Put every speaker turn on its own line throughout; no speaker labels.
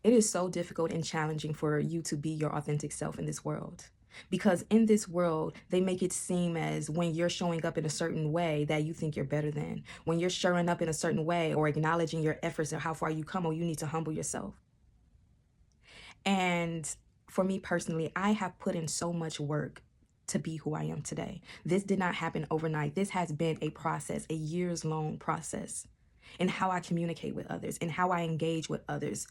It is so difficult and challenging for you to be your authentic self in this world. Because in this world, they make it seem as when you're showing up in a certain way that you think you're better than. When you're showing up in a certain way or acknowledging your efforts and how far you come, or you need to humble yourself. And for me personally, I have put in so much work to be who I am today. This did not happen overnight. This has been a process, a years long process in how I communicate with others and how I engage with others.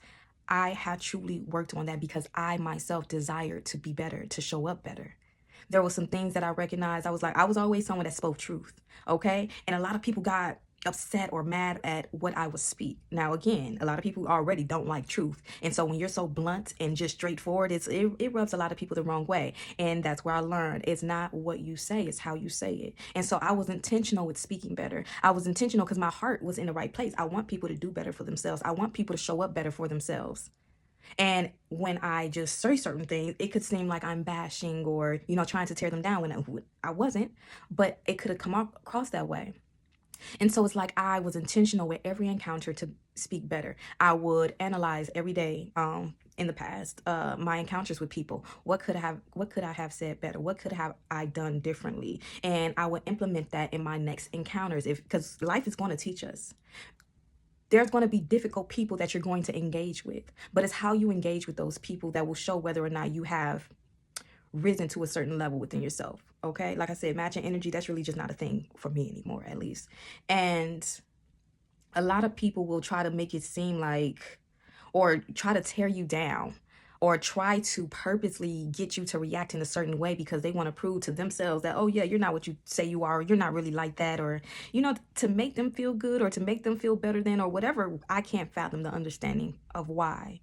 I had truly worked on that because I myself desired to be better, to show up better. There were some things that I recognized. I was always someone that spoke truth, okay? And a lot of people got upset or mad at what I would speak. Now, again, a lot of people already don't like truth. And so when you're so blunt and just straightforward, it rubs a lot of people the wrong way. And that's where I learned it's not what you say, it's how you say it. And so I was intentional with speaking better. I was intentional because my heart was in the right place. I want people to do better for themselves. I want people to show up better for themselves. And when I just say certain things, it could seem like I'm bashing or, trying to tear them down when I wasn't, but it could have come across that way. And so it's like I was intentional with every encounter to speak better. I would analyze every day in the past my encounters with people. What could I have said better? What could have I done differently? And I would implement that in my next encounters if because life is going to teach us. There's going to be difficult people that you're going to engage with, but it's how you engage with those people that will show whether or not you have risen to a certain level within yourself. Okay, like I said, matching energy, that's really just not a thing for me anymore, at least. And a lot of people will try to make it seem like, or try to tear you down, or try to purposely get you to react in a certain way because they want to prove to themselves that, oh yeah, you're not what you say you are, or you're not really like that, or to make them feel good or to make them feel better than, or whatever. I can't fathom the understanding of why.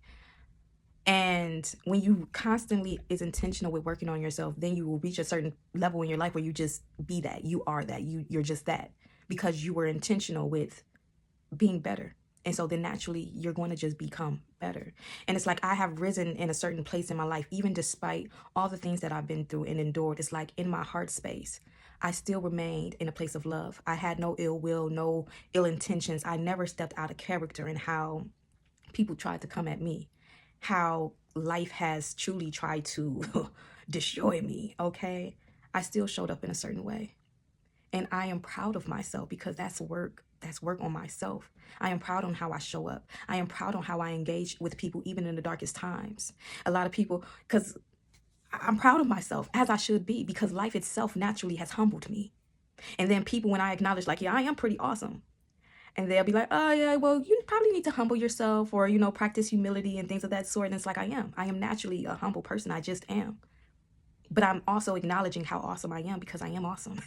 And when you constantly is intentional with working on yourself, then you will reach a certain level in your life where you just be that, you are that, you're just that, because you were intentional with being better. And so then naturally you're going to just become better. And it's like I have risen in a certain place in my life, even despite all the things that I've been through and endured. It's like in my heart space, I still remained in a place of love. I had no ill will, no ill intentions. I never stepped out of character in how people tried to come at me, how life has truly tried to destroy me, okay? I still showed up in a certain way. And I am proud of myself because that's work. That's work on myself. I am proud on how I show up. I am proud on how I engage with people, even in the darkest times. A lot of people, because I'm proud of myself, as I should be, because life itself naturally has humbled me. And then people, when I acknowledge, like, yeah, I am pretty awesome. And they'll be like, oh, yeah, well, you probably need to humble yourself or, practice humility and things of that sort. And it's like, I am. I am naturally a humble person. I just am. But I'm also acknowledging how awesome I am because I am awesome.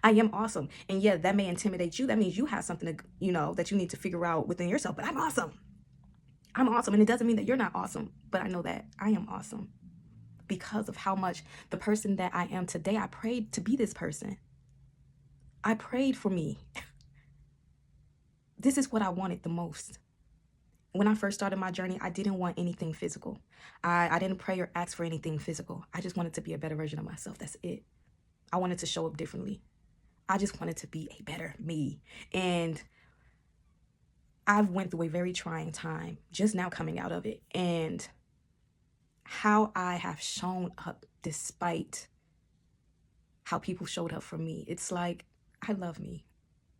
I am awesome. And yeah, that may intimidate you. That means you have something to, that you need to figure out within yourself. But I'm awesome. I'm awesome. And it doesn't mean that you're not awesome. But I know that I am awesome because of how much the person that I am today, I prayed to be this person. I prayed for me. This is what I wanted the most. When I first started my journey, I didn't want anything physical. I didn't pray or ask for anything physical. I just wanted to be a better version of myself. That's it. I wanted to show up differently. I just wanted to be a better me. And I've went through a very trying time just now coming out of it. And how I have shown up despite how people showed up for me. It's like, I love me.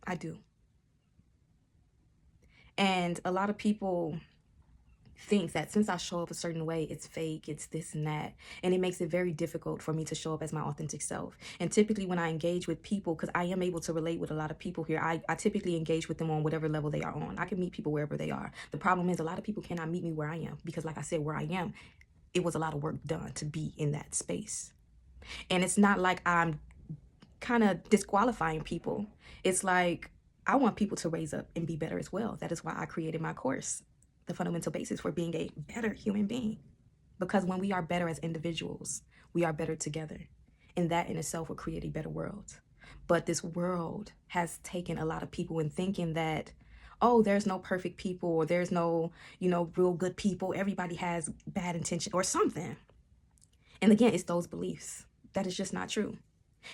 I do. And a lot of people think that since I show up a certain way, it's fake, it's this and that. And it makes it very difficult for me to show up as my authentic self. And typically when I engage with people, because I am able to relate with a lot of people here, I typically engage with them on whatever level they are on. I can meet people wherever they are. The problem is a lot of people cannot meet me where I am because, like I said, where I am, it was a lot of work done to be in that space. And it's not like I'm kind of disqualifying people. It's like I want people to raise up and be better as well. That is why I created my course, the fundamental basis for being a better human being. Because when we are better as individuals, we are better together. And that in itself will create a better world. But this world has taken a lot of people in thinking that, oh, there's no perfect people or there's no, real good people. Everybody has bad intention or something. And again, it's those beliefs. That is just not true.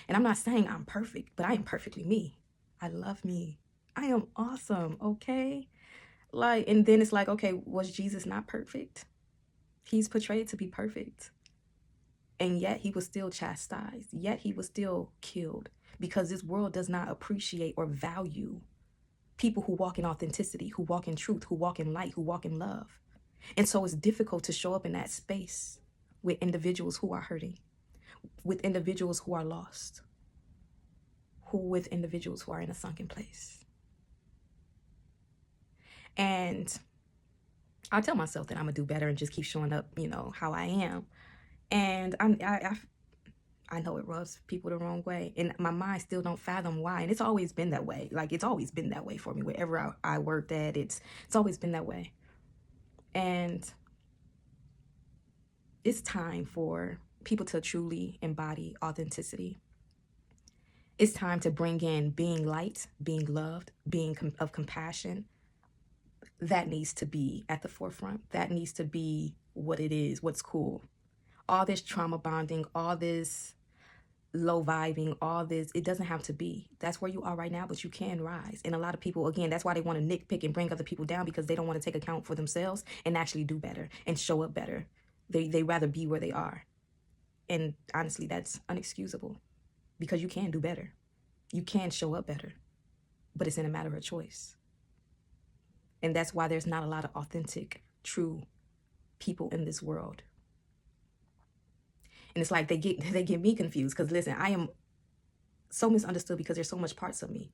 And I'm not saying I'm perfect, but I am perfectly me. I love me. I am awesome, okay? Like, and then it's like, okay, was Jesus not perfect? He's portrayed to be perfect. And yet he was still chastised. Yet he was still killed, because this world does not appreciate or value people who walk in authenticity, who walk in truth, who walk in light, who walk in love. And so it's difficult to show up in that space with individuals who are hurting, with individuals who are lost, with individuals who are in a sunken place. And I tell myself that I'm gonna do better and just keep showing up, how I am. And I know it rubs people the wrong way, and my mind still don't fathom why. And it's always been that way. Like, it's always been that way for me. Wherever I worked at, it's always been that way. And it's time for people to truly embody authenticity. It's time to bring in being light, being loved, being of compassion. That needs to be at the forefront. That needs to be what it is, what's cool. All this trauma bonding, all this low vibing, all this, it doesn't have to be. That's where you are right now, but you can rise. And a lot of people, again, that's why they want to nitpick and bring other people down, because they don't want to take account for themselves and actually do better and show up better. They rather be where they are. And honestly, that's unexcusable, because you can do better. You can show up better, but it's in a matter of choice. And that's why there's not a lot of authentic, true people in this world. And it's like they get me confused, because listen, I am so misunderstood because there's so much parts of me.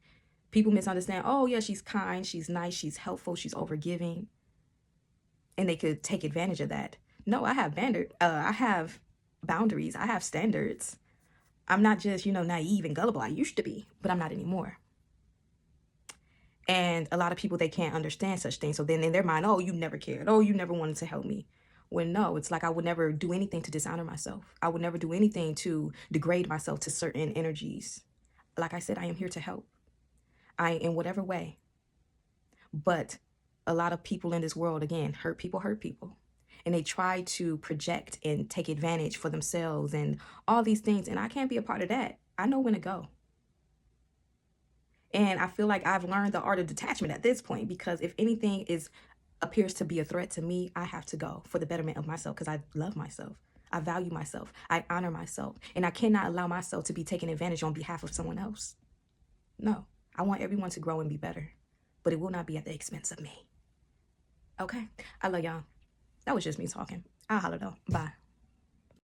People misunderstand, oh yeah, she's kind, she's nice, she's helpful, she's overgiving. And they could take advantage of that. No, I have boundaries, I have standards. I'm not just, naive and gullible. I used to be, but I'm not anymore. And a lot of people, they can't understand such things. So then in their mind, oh, you never cared. Oh, you never wanted to help me. When no, it's like I would never do anything to dishonor myself. I would never do anything to degrade myself to certain energies. Like I said, I am here to help. In whatever way. But a lot of people in this world, again, hurt people. And they try to project and take advantage for themselves and all these things. And I can't be a part of that. I know when to go. And I feel like I've learned the art of detachment at this point, because if anything appears to be a threat to me, I have to go for the betterment of myself, because I love myself. I value myself. I honor myself. And I cannot allow myself to be taken advantage on behalf of someone else. No, I want everyone to grow and be better, but it will not be at the expense of me. Okay? I love y'all. That was just me talking. I'll holler though. Bye.